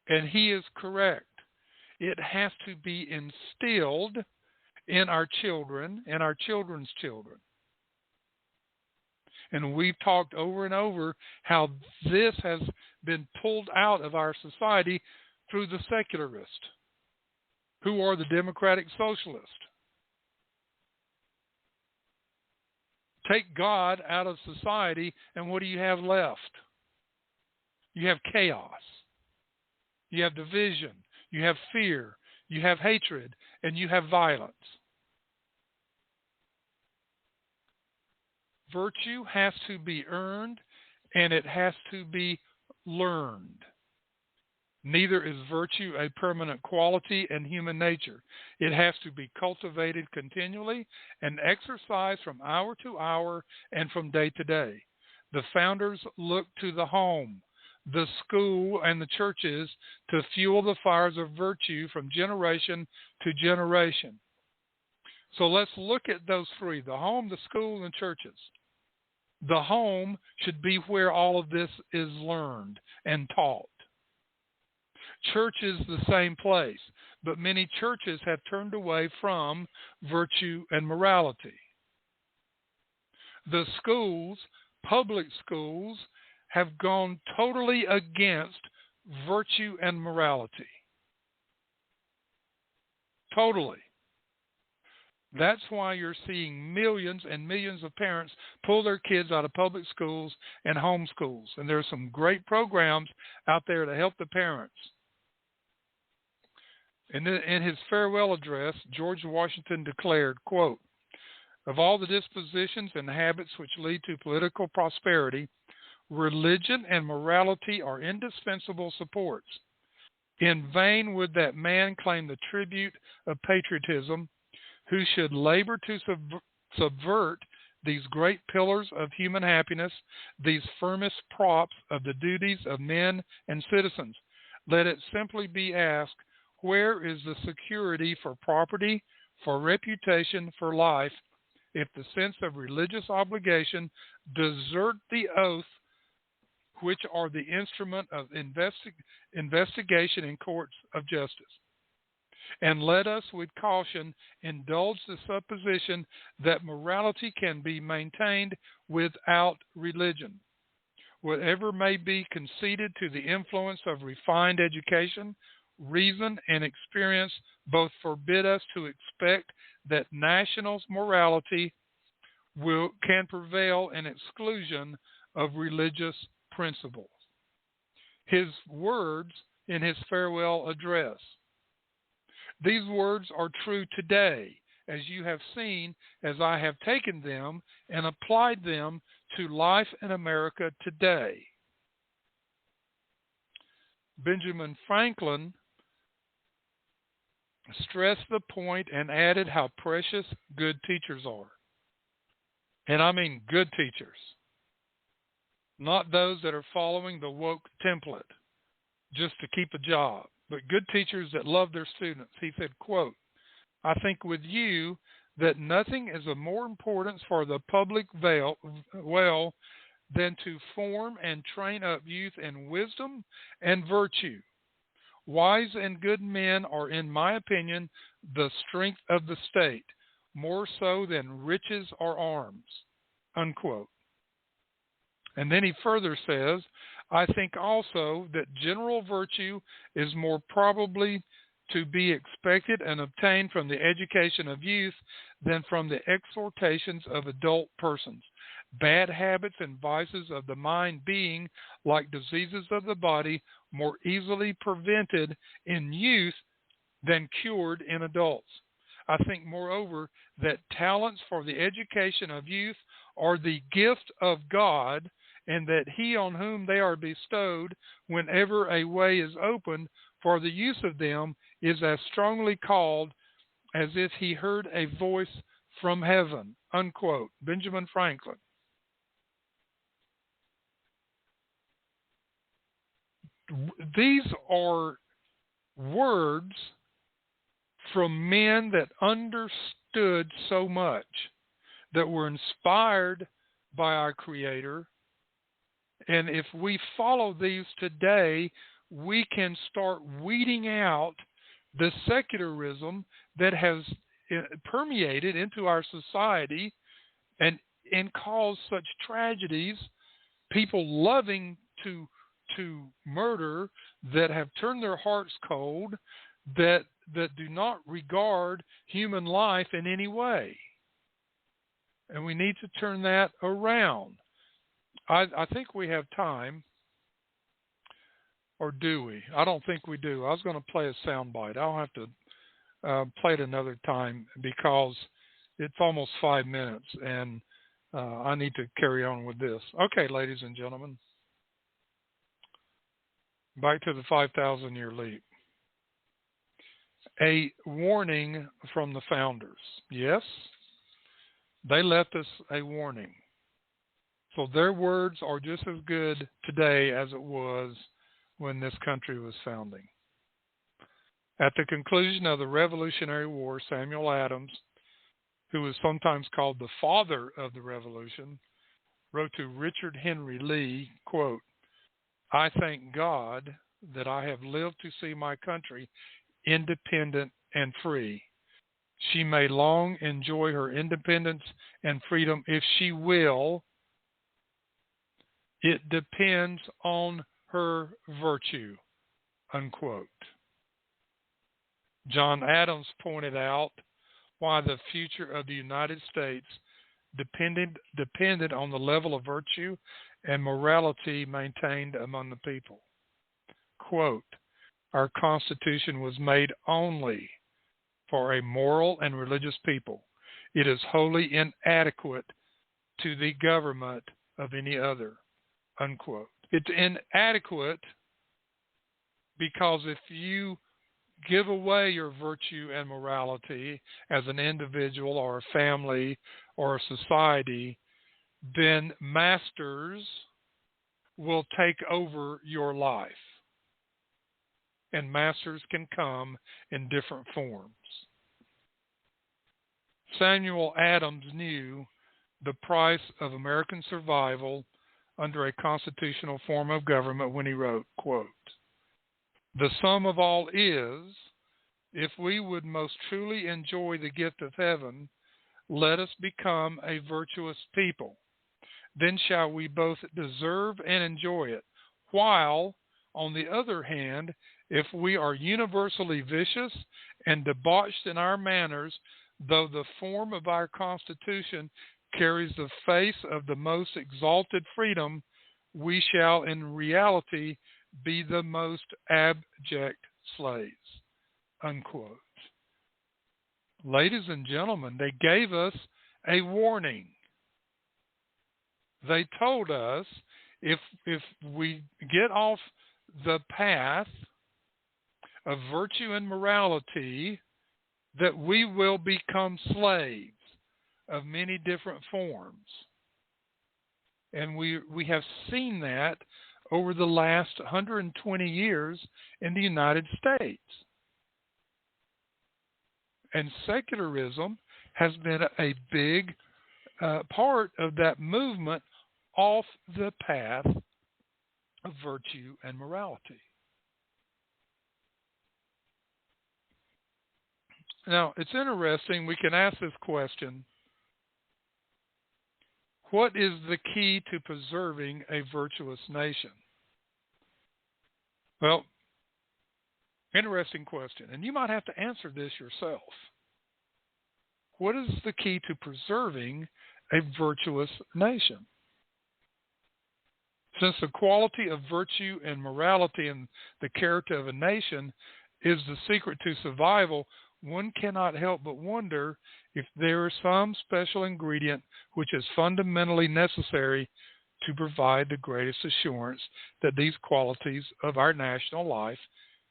And he is correct. It has to be instilled in our children and our children's children. And we've talked over and over how this has been pulled out of our society through the secularists, who are the democratic socialists. Take God out of society, and what do you have left? You have chaos. you have division, you have fear, you have hatred, and you have violence. Virtue has to be earned, and it has to be learned. Neither is virtue a permanent quality in human nature. It has to be cultivated continually and exercised from hour to hour and from day to day. The founders looked to the home, the school, and the churches to fuel the fires of virtue from generation to generation. So let's look at those three: the home, the school, and the churches. The home should be where all of this is learned and taught. Church is the same place, but many churches have turned away from virtue and morality. The schools, public schools, have gone totally against virtue and morality. Totally. That's why you're seeing millions and millions of parents pull their kids out of public schools and homeschools. And there are some great programs out there to help the parents. In his farewell address, George Washington declared, quote, "Of all the dispositions and habits which lead to political prosperity, religion and morality are indispensable supports. In vain would that man claim the tribute of patriotism who should labor to subvert these great pillars of human happiness, these firmest props of the duties of men and citizens. Let it simply be asked, where is the security for property, for reputation, for life, if the sense of religious obligation desert the oath which are the instrument of investigation in courts of justice? And let us with caution indulge the supposition that morality can be maintained without religion. Whatever may be conceded to the influence of refined education, reason, and experience both forbid us to expect that national morality can prevail in exclusion of religious principles." His words in his farewell address. These words are true today, as you have seen, as I have taken them and applied them to life in America today. Benjamin Franklin stressed the point and added how precious good teachers are. And I mean good teachers, not those that are following the woke template just to keep a job, but good teachers that love their students. He said, quote, "I think with you that nothing is of more importance for the public well than to form and train up youth in wisdom and virtue. Wise and good men are, in my opinion, the strength of the state, more so than riches or arms," unquote. And then he further says, "I think also that general virtue is more probably to be expected and obtained from the education of youth than from the exhortations of adult persons. Bad habits and vices of the mind being, like diseases of the body, more easily prevented in youth than cured in adults. I think, moreover, that talents for the education of youth are the gift of God, and that he on whom they are bestowed, whenever a way is opened for the use of them, is as strongly called as if he heard a voice from heaven," unquote. Benjamin Franklin. These are words from men that understood so much, that were inspired by our Creator. And if we follow these today, we can start weeding out the secularism that has permeated into our society and caused such tragedies, people loving to murder, that have turned their hearts cold, that do not regard human life in any way. And we need to turn that around. I think we have time Or do we? I don't think we do. I was going to play a soundbite. I'll have to play it another time because it's almost 5 minutes and I need to carry on with this. Okay, ladies and gentlemen, back to the 5,000-year leap. A warning from the founders. Yes, they left us a warning. So their words are just as good today as it was when this country was founding. At the conclusion of the Revolutionary War, Samuel Adams, who was sometimes called the father of the Revolution, wrote to Richard Henry Lee, quote, "I thank God that I have lived to see my country independent and free. She may long enjoy her independence and freedom if she will. It depends on her virtue," unquote. John Adams pointed out why the future of the United States depended on the level of virtue and morality maintained among the people. Quote, "Our Constitution was made only for a moral and religious people. It is wholly inadequate to the government of any other," unquote. It's inadequate because if you give away your virtue and morality as an individual or a family or a society, then masters will take over your life. And masters can come in different forms. Samuel Adams knew the price of American survival under a constitutional form of government when he wrote, quote, "The sum of all is, if we would most truly enjoy the gift of heaven, let us become a virtuous people. Then shall we both deserve and enjoy it. While, on the other hand, if we are universally vicious and debauched in our manners, though the form of our Constitution carries the face of the most exalted freedom, we shall in reality be the most abject slaves," unquote. Ladies and gentlemen, they gave us a warning. They told us if we get off the path of virtue and morality, that we will become slaves of many different forms. And we have seen that over the last 120 years in the United States. And secularism has been a big part of that movement off the path of virtue and morality. Now, it's interesting, we can ask this question: what is the key to preserving a virtuous nation? Well, interesting question, and you might have to answer this yourself. What is the key to preserving a virtuous nation? Since the quality of virtue and morality in the character of a nation is the secret to survival, one cannot help but wonder if there is some special ingredient which is fundamentally necessary to provide the greatest assurance that these qualities of our national life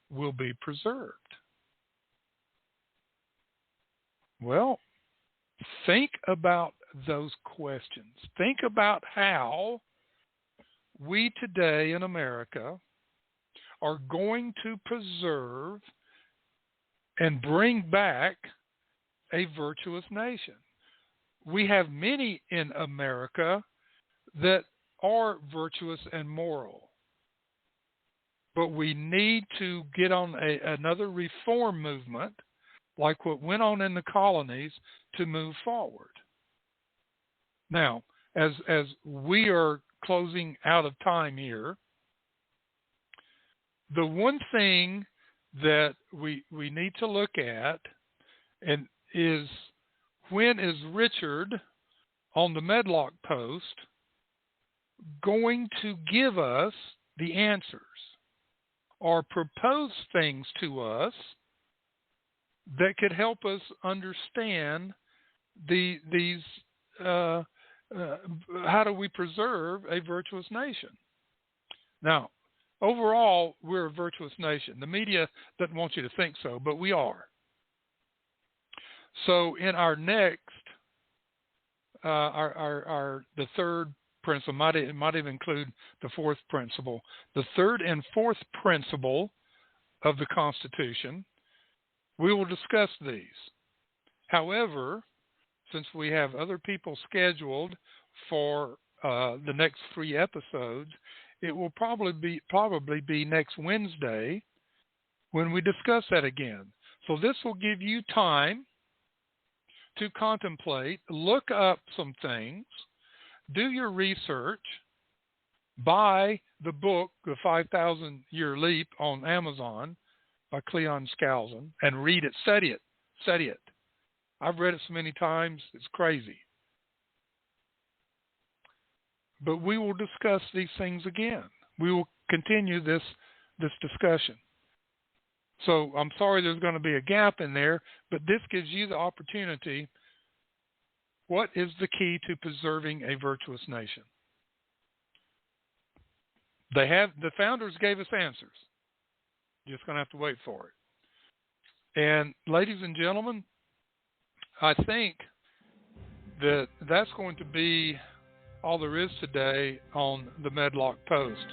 will be preserved. Well, think about those questions. Think about how we today in America are going to preserve and bring back a virtuous nation. We have many in America that are virtuous and moral, but we need to get on another reform movement like what went on in the colonies to move forward. Now, as we are closing out of time here, the one thing that we need to look at and is, when is Richard on the Medlock post going to give us the answers? or propose things to us that could help us understand these how do we preserve a virtuous nation? Now, overall, we're a virtuous nation. The media doesn't want you to think so, but we are. So in our next, the third principle, might even include the fourth principle. The third and fourth principle of the Constitution, we will discuss these. However, since we have other people scheduled for the next 3 episodes, it will probably be next Wednesday when we discuss that again. So this will give you time to contemplate, look up some things, do your research, buy the book, The 5,000-Year Leap, on Amazon by Cleon Skousen, and read it, study it. I've read it so many times, it's crazy. But we will discuss these things again. We will continue this discussion. So I'm sorry there's going to be a gap in there, but this gives you the opportunity. What is the key to preserving a virtuous nation? The founders gave us answers. You're just going to have to wait for it. And ladies and gentlemen, I think that's going to be all there is today on the Medlock Post.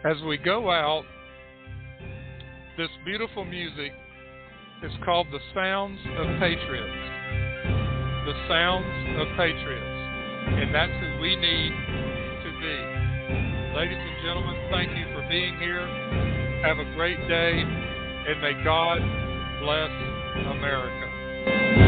As we go out, this beautiful music is called The Sounds of Patriots. The Sounds of Patriots. And that's who we need to be. Ladies and gentlemen, thank you for being here. Have a great day, and may God bless America.